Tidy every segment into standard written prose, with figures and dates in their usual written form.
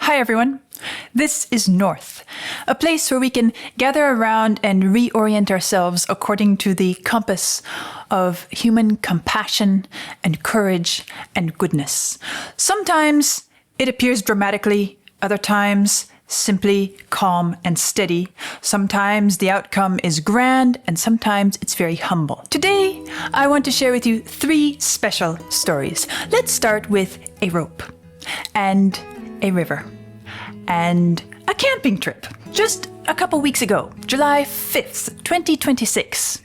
Hi everyone. This is North, a place where we can gather around and reorient ourselves according to the compass of human compassion and courage and goodness. Sometimes it appears dramatically, other times simply calm and steady. Sometimes the outcome is grand and sometimes it's very humble. Today, I want to share with you 3 special stories. Let's start with a rope and a river and a camping trip. Just a couple weeks ago, July 5th, 2026,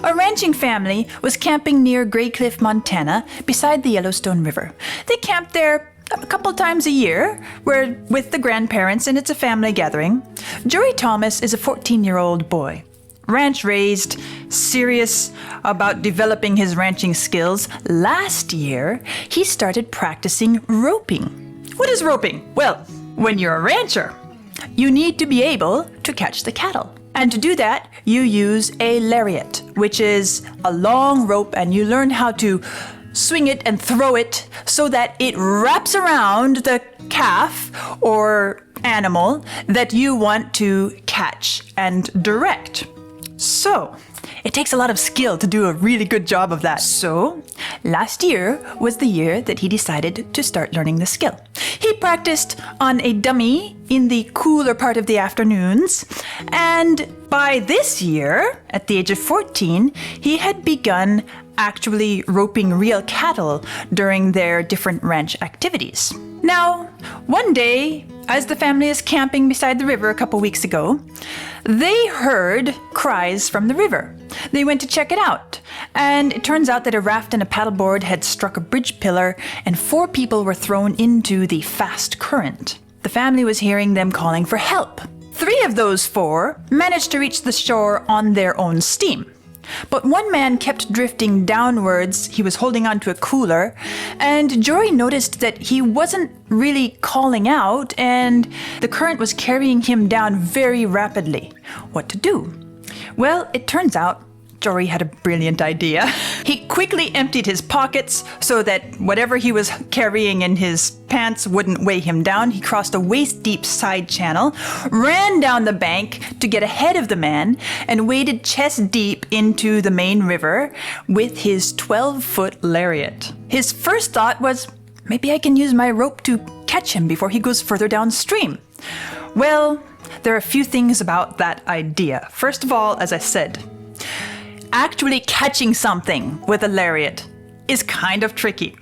a ranching family was camping near Grey Cliff, Montana, beside the Yellowstone River. They camped there a couple times a year. We're with the grandparents and it's a family gathering. Jory Thomas is a 14-year-old boy. Ranch raised, serious about developing his ranching skills. Last year, he started practicing roping. What is roping? Well, when you're a rancher, you need to be able to catch the cattle. And to do that, you use a lariat, which is a long rope, and you learn how to swing it and throw it so that it wraps around the calf or animal that you want to catch and direct. So, it takes a lot of skill to do a really good job of that. So, last year was the year that he decided to start learning the skill. He practiced on a dummy in the cooler part of the afternoons, and by this year, at the age of 14, he had begun actually roping real cattle during their different ranch activities. Now, one day, as the family is camping beside the river a couple weeks ago, they heard cries from the river. They went to check it out, and it turns out that a raft and a paddleboard had struck a bridge pillar and 4 people were thrown into the fast current. The family was hearing them calling for help. 3 of those 4 managed to reach the shore on their own steam. But one man kept drifting downwards. He was holding on to a cooler, and Jory noticed that he wasn't really calling out, and the current was carrying him down very rapidly. What to do? Well, it turns out Jory had a brilliant idea. He quickly emptied his pockets so that whatever he was carrying in his pants wouldn't weigh him down. He crossed a waist-deep side channel, ran down the bank to get ahead of the man, and waded chest-deep into the main river with his 12-foot lariat. His first thought was, maybe I can use my rope to catch him before he goes further downstream. Well, there are a few things about that idea. First of all, as I said, actually catching something with a lariat is kind of tricky.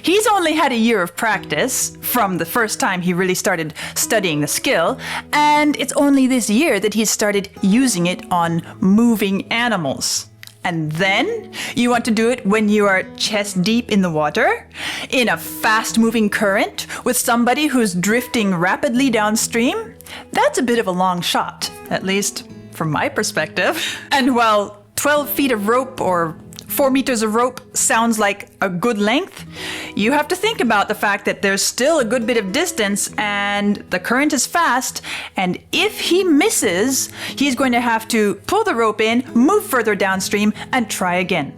He's only had a year of practice from the first time he really started studying the skill, and it's only this year that he's started using it on moving animals. And then you want to do it when you are chest deep in the water, in a fast-moving current, with somebody who's drifting rapidly downstream? That's a bit of a long shot, at least from my perspective. And while 12 feet of rope or 4 meters of rope sounds like a good length, you have to think about the fact that there's still a good bit of distance and the current is fast, and if he misses, he's going to have to pull the rope in, move further downstream, and try again.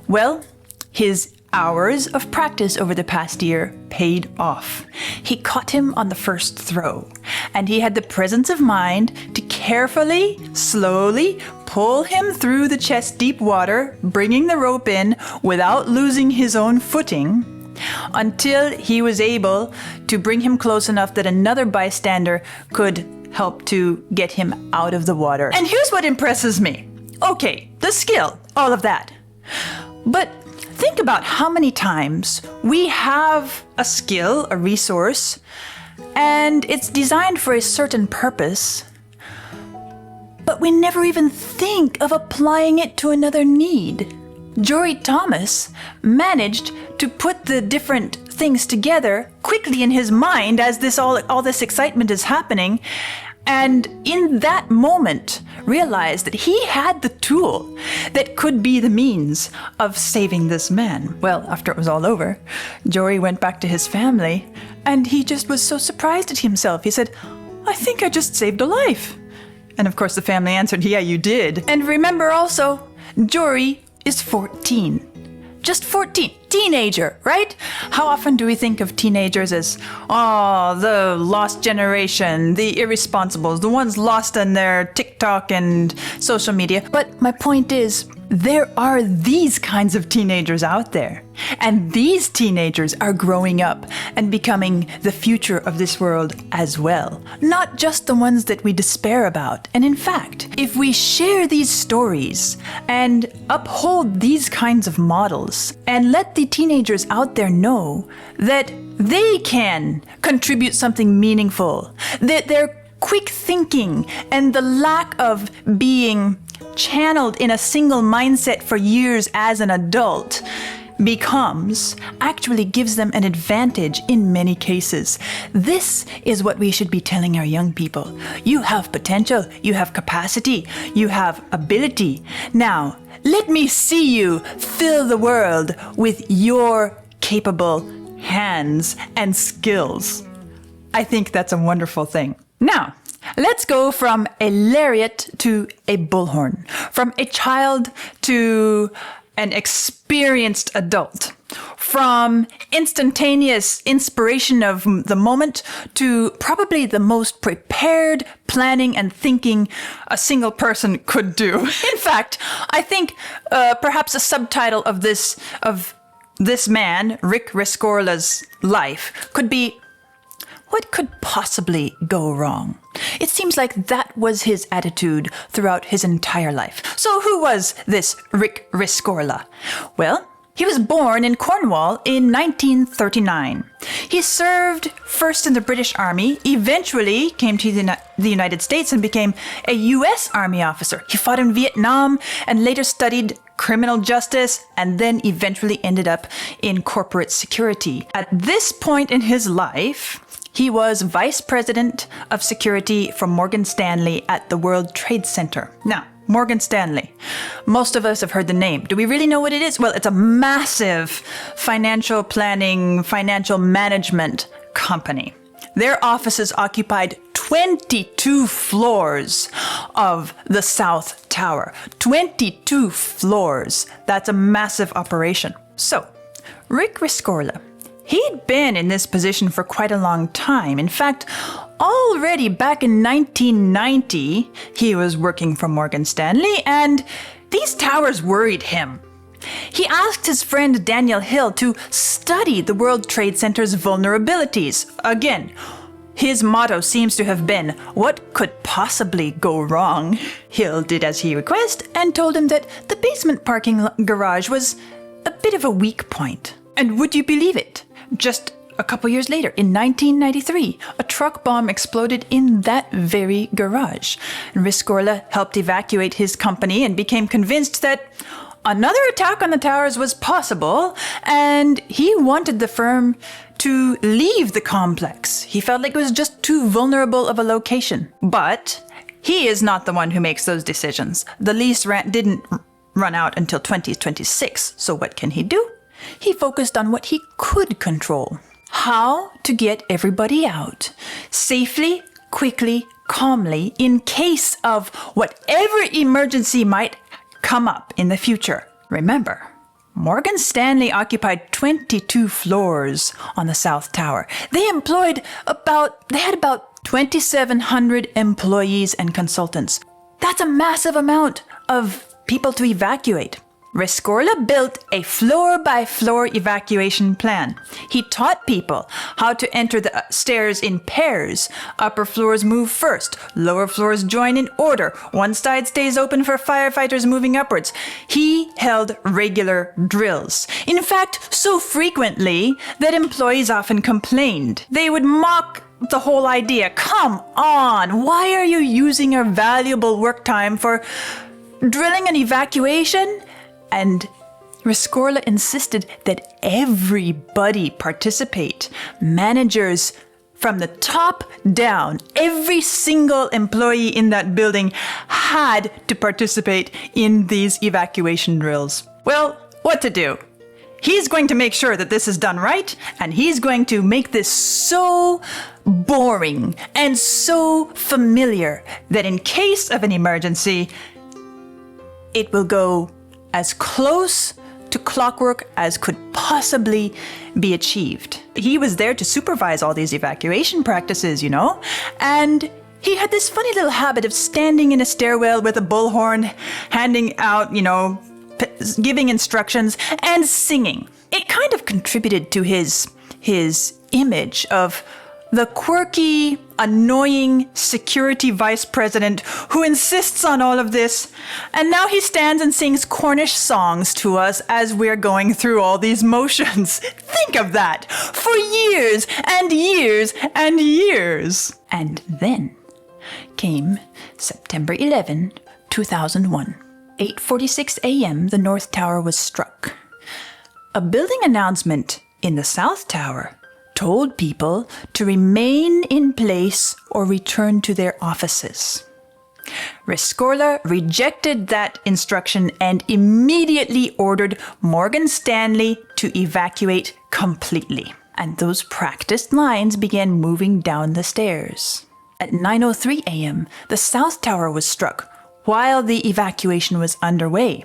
Well, his hours of practice over the past year paid off. He caught him on the first throw, and he had the presence of mind to carefully, slowly pull him through the chest-deep water, bringing the rope in without losing his own footing, until he was able to bring him close enough that another bystander could help to get him out of the water. And here's what impresses me. Okay, the skill, all of that. But think about how many times we have a skill, a resource, and it's designed for a certain purpose, but we never even think of applying it to another need. Jory Thomas managed to put the different things together quickly in his mind as all this excitement is happening, and in that moment realized that he had the tool that could be the means of saving this man. Well, after it was all over, Jory went back to his family, and he just was so surprised at himself. He said, I think I just saved a life. And of course the family answered, yeah, you did. And remember also, Jory is 14. just 14. Teenager, right? How often do we think of teenagers as, oh, the lost generation, the irresponsibles, the ones lost in their TikTok and social media? But my point is, there are these kinds of teenagers out there. And these teenagers are growing up and becoming the future of this world as well. Not just the ones that we despair about. And in fact, if we share these stories and uphold these kinds of models and let the teenagers out there know that they can contribute something meaningful, that their quick thinking and the lack of being channeled in a single mindset for years as an adult actually gives them an advantage in many cases. This is what we should be telling our young people. You have potential, you have capacity, you have ability. Now, let me see you fill the world with your capable hands and skills. I think that's a wonderful thing. Now, let's go from a lariat to a bullhorn, from a child to an experienced adult, from instantaneous inspiration of the moment to probably the most prepared planning and thinking a single person could do. In fact, I think perhaps a subtitle of this man, Rick Rescorla's life, could be, what could possibly go wrong? It seems like that was his attitude throughout his entire life. So who was this Rick Rescorla? Well, he was born in Cornwall in 1939. He served first in the British Army, eventually came to the United States and became a U.S. Army officer. He fought in Vietnam and later studied criminal justice and then eventually ended up in corporate security. At this point in his life, he was Vice President of Security for Morgan Stanley at the World Trade Center. Now, Morgan Stanley. Most of us have heard the name. Do we really know what it is? Well, it's a massive financial planning, financial management company. Their offices occupied 22 floors of the South Tower. 22 floors. That's a massive operation. So, Rick Rescorla, he'd been in this position for quite a long time. In fact, already back in 1990, he was working for Morgan Stanley, and these towers worried him. He asked his friend Daniel Hill to study the World Trade Center's vulnerabilities. Again, his motto seems to have been, what could possibly go wrong? Hill did as he requested and told him that the basement parking garage was a bit of a weak point. And would you believe it? Just a couple years later, in 1993, a truck bomb exploded in that very garage. Rescorla helped evacuate his company and became convinced that another attack on the towers was possible, and he wanted the firm to leave the complex. He felt like it was just too vulnerable of a location. But he is not the one who makes those decisions. The lease didn't run out until 2026, so what can he do? He focused on what he could control. How to get everybody out safely, quickly, calmly, in case of whatever emergency might come up in the future. Remember, Morgan Stanley occupied 22 floors on the South Tower. They had about 2,700 employees and consultants. That's a massive amount of people to evacuate. Rescorla built a floor-by-floor evacuation plan. He taught people how to enter the stairs in pairs. Upper floors move first. Lower floors join in order. One side stays open for firefighters moving upwards. He held regular drills. In fact, so frequently that employees often complained. They would mock the whole idea. Come on, why are you using our valuable work time for drilling an evacuation? And Rescorla insisted that everybody participate. Managers from the top down, every single employee in that building had to participate in these evacuation drills. Well, what to do? He's going to make sure that this is done right, and he's going to make this so boring and so familiar that in case of an emergency, it will go as close to clockwork as could possibly be achieved. He was there to supervise all these evacuation practices, and he had this funny little habit of standing in a stairwell with a bullhorn, handing out, giving instructions and singing. It kind of contributed to his image of the quirky, annoying security vice president who insists on all of this. And now he stands and sings Cornish songs to us as we're going through all these motions. Think of that! For years and years and years. And then came September 11, 2001. 8:46 a.m., the North Tower was struck. A building announcement in the South Tower told people to remain in place or return to their offices. Rescorla rejected that instruction and immediately ordered Morgan Stanley to evacuate completely. And those practiced lines began moving down the stairs. At 9:03 a.m., the South Tower was struck while the evacuation was underway.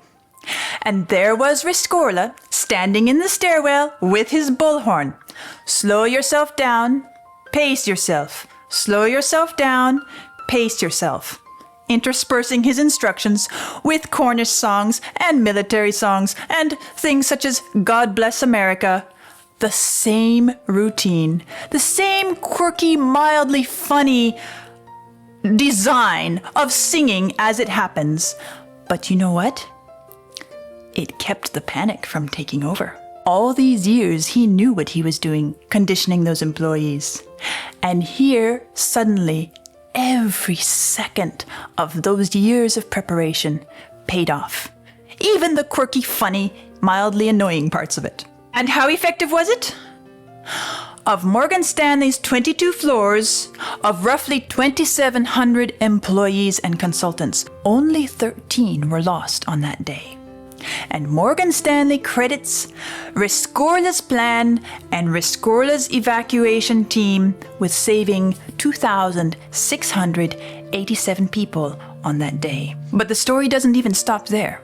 And there was Rescorla standing in the stairwell with his bullhorn. Slow yourself down, pace yourself. Slow yourself down, pace yourself. Interspersing his instructions with Cornish songs and military songs and things such as God Bless America. The same routine, the same quirky, mildly funny design of singing as it happens. But you know what? It kept the panic from taking over. All these years, he knew what he was doing, conditioning those employees. And here, suddenly, every second of those years of preparation paid off. Even the quirky, funny, mildly annoying parts of it. And how effective was it? Of Morgan Stanley's 22 floors, of roughly 2,700 employees and consultants, only 13 were lost on that day. And Morgan Stanley credits Rescorla's plan and Rescorla's evacuation team with saving 2,687 people on that day. But the story doesn't even stop there.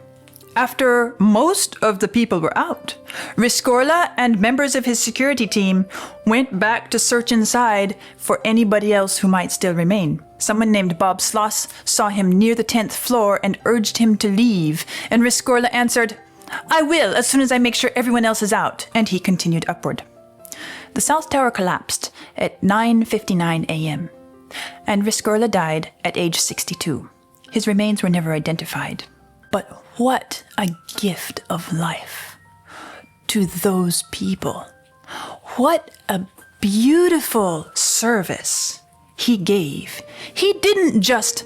After most of the people were out, Rescorla and members of his security team went back to search inside for anybody else who might still remain. Someone named Bob Sloss saw him near the 10th floor and urged him to leave, and Rescorla answered, "I will, as soon as I make sure everyone else is out," and he continued upward. The South Tower collapsed at 9:59 a.m., and Rescorla died at age 62. His remains were never identified. But what a gift of life to those people. What a beautiful service he gave. He didn't just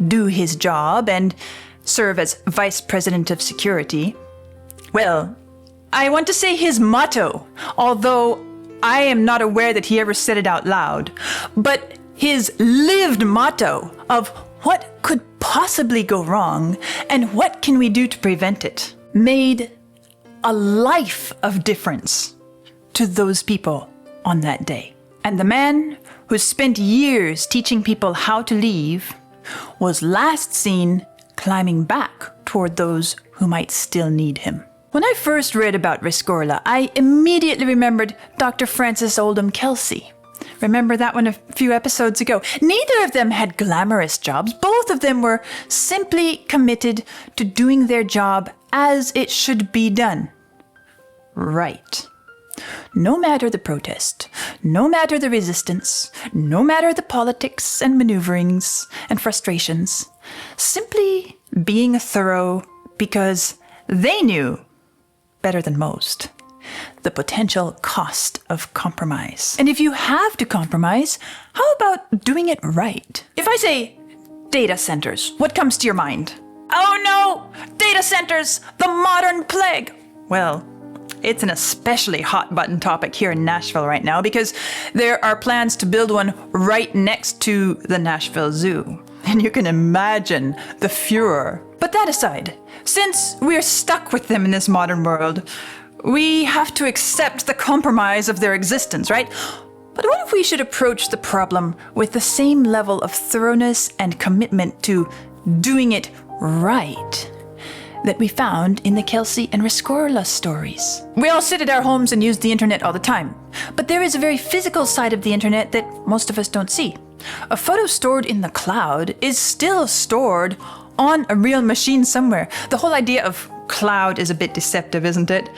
do his job and serve as Vice President of Security. Well, I want to say his motto, although I am not aware that he ever said it out loud, but his lived motto of what could possibly go wrong and what can we do to prevent it made a life of difference to those people on that day. And the man who spent years teaching people how to leave was last seen climbing back toward those who might still need him. When I first read about Rescorla, I immediately remembered Dr. Francis Oldham Kelsey. Remember that one a few episodes ago? Neither of them had glamorous jobs. Both of them were simply committed to doing their job as it should be done. Right. No matter the protest, no matter the resistance, no matter the politics and maneuverings and frustrations, simply being thorough because they knew better than most the potential cost of compromise. And if you have to compromise, how about doing it right? If I say data centers, what comes to your mind? Oh no! Data centers! The modern plague! Well, it's an especially hot-button topic here in Nashville right now because there are plans to build one right next to the Nashville Zoo. And you can imagine the furor. But that aside, since we're stuck with them in this modern world, we have to accept the compromise of their existence, right? But what if we should approach the problem with the same level of thoroughness and commitment to doing it right that we found in the Kelsey and Rescorla stories. We all sit at our homes and use the internet all the time, but there is a very physical side of the internet that most of us don't see. A photo stored in the cloud is still stored on a real machine somewhere. The whole idea of cloud is a bit deceptive, isn't it?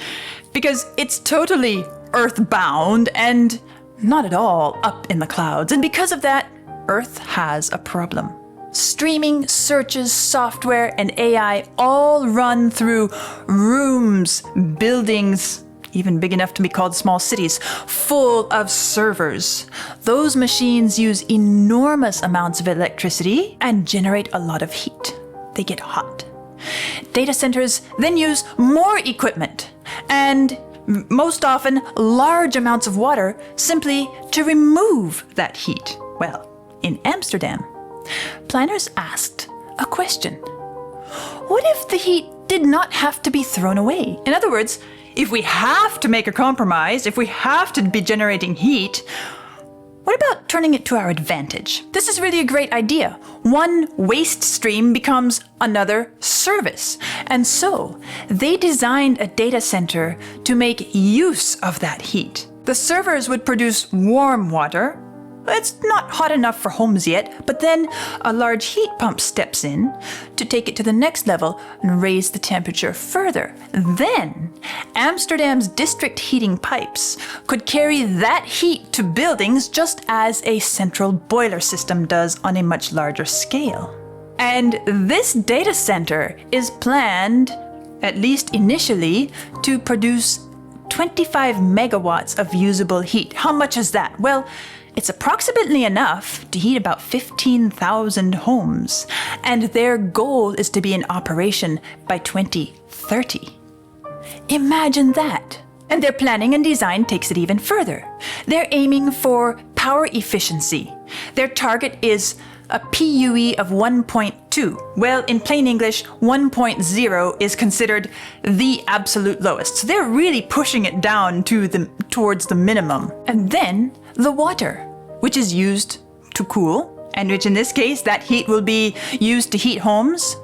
Because it's totally earthbound and not at all up in the clouds. And because of that, Earth has a problem. Streaming, searches, software, and AI all run through rooms, buildings, even big enough to be called small cities, full of servers. Those machines use enormous amounts of electricity and generate a lot of heat. They get hot. Data centers then use more equipment and most often large amounts of water simply to remove that heat. Well, in Amsterdam, planners asked a question. What if the heat did not have to be thrown away? In other words, if we have to make a compromise, if we have to be generating heat, what about turning it to our advantage? This is really a great idea. One waste stream becomes another service. And so they designed a data center to make use of that heat. The servers would produce warm water. It's not hot enough for homes yet, but then a large heat pump steps in to take it to the next level and raise the temperature further. Then, Amsterdam's district heating pipes could carry that heat to buildings just as a central boiler system does on a much larger scale. And this data center is planned, at least initially, to produce 25 megawatts of usable heat. How much is that? Well, it's approximately enough to heat about 15,000 homes, and their goal is to be in operation by 2030. Imagine that! And their planning and design takes it even further. They're aiming for power efficiency. Their target is a PUE of 1.2. Well, in plain English, 1.0 is considered the absolute lowest. So they're really pushing it down towards the minimum. And then the water, which is used to cool, and which in this case, that heat will be used to heat homes.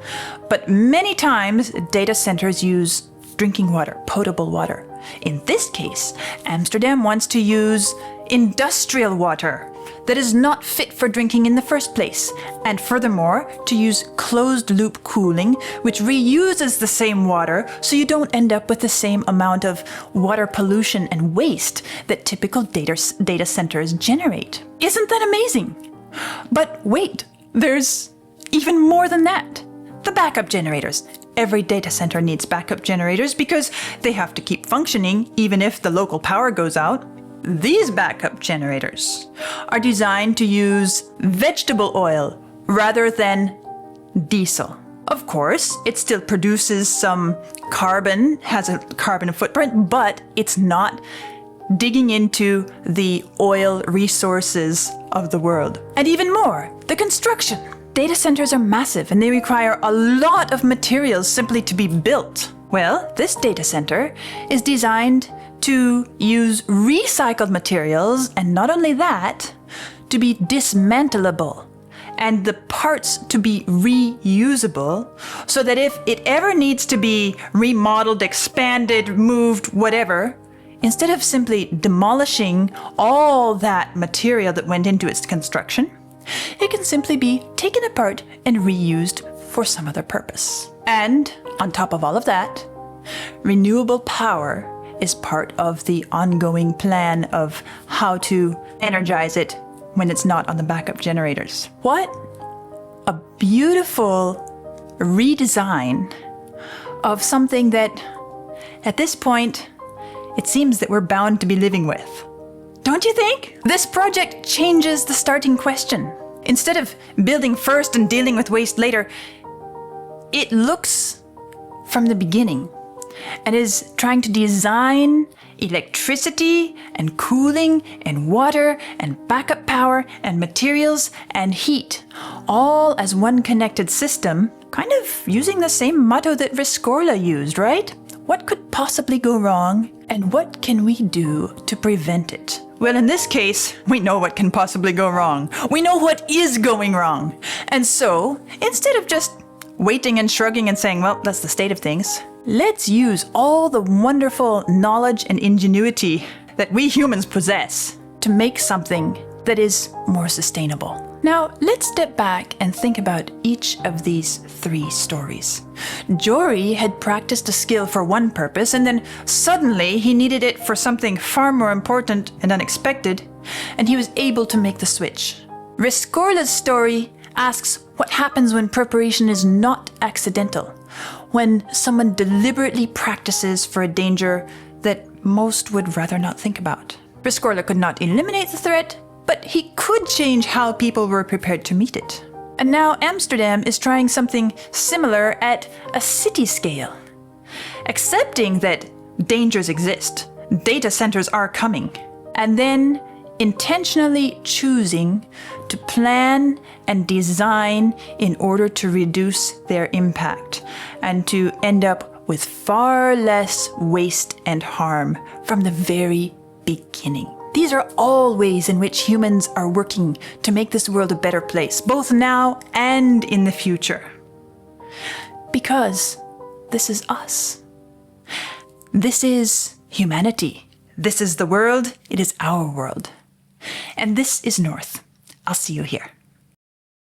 But many times, data centers use drinking water, potable water. In this case, Amsterdam wants to use industrial water that is not fit for drinking in the first place, and furthermore, to use closed-loop cooling, which reuses the same water so you don't end up with the same amount of water pollution and waste that typical data centers generate. Isn't that amazing? But wait, there's even more than that. The backup generators. Every data center needs backup generators because they have to keep functioning even if the local power goes out. These backup generators are designed to use vegetable oil rather than diesel. Of course, it still produces some carbon, has a carbon footprint, but it's not digging into the oil resources of the world. And even more, the construction. Data centers are massive and they require a lot of materials simply to be built. Well, this data center is designed to use recycled materials, and not only that, to be dismantleable, and the parts to be reusable, so that if it ever needs to be remodeled, expanded, moved, whatever, instead of simply demolishing all that material that went into its construction, it can simply be taken apart and reused for some other purpose. And on top of all of that, renewable power is part of the ongoing plan of how to energize it when it's not on the backup generators. What a beautiful redesign of something that, at this point, it seems that we're bound to be living with. Don't you think? This project changes the starting question. Instead of building first and dealing with waste later, it looks from the beginning and is trying to design electricity and cooling and water and backup power and materials and heat, all as one connected system, kind of using the same motto that Rescorla used, right? What could possibly go wrong, and what can we do to prevent it? Well, in this case, we know what can possibly go wrong. We know what is going wrong. And so, instead of just waiting and shrugging and saying, well, that's the state of things. Let's use all the wonderful knowledge and ingenuity that we humans possess to make something that is more sustainable. Now, let's step back and think about each of these 3 stories. Jory had practiced a skill for one purpose, and then suddenly he needed it for something far more important and unexpected, and he was able to make the switch. Rescorla's story asks what happens when preparation is not accidental, when someone deliberately practices for a danger that most would rather not think about. Rescorla could not eliminate the threat, but he could change how people were prepared to meet it. And now Amsterdam is trying something similar at a city scale. Accepting that dangers exist, data centers are coming, and then intentionally choosing to plan and design in order to reduce their impact and to end up with far less waste and harm from the very beginning. These are all ways in which humans are working to make this world a better place, both now and in the future. Because this is us. This is humanity. This is the world. It is our world. And this is North. I'll see you here.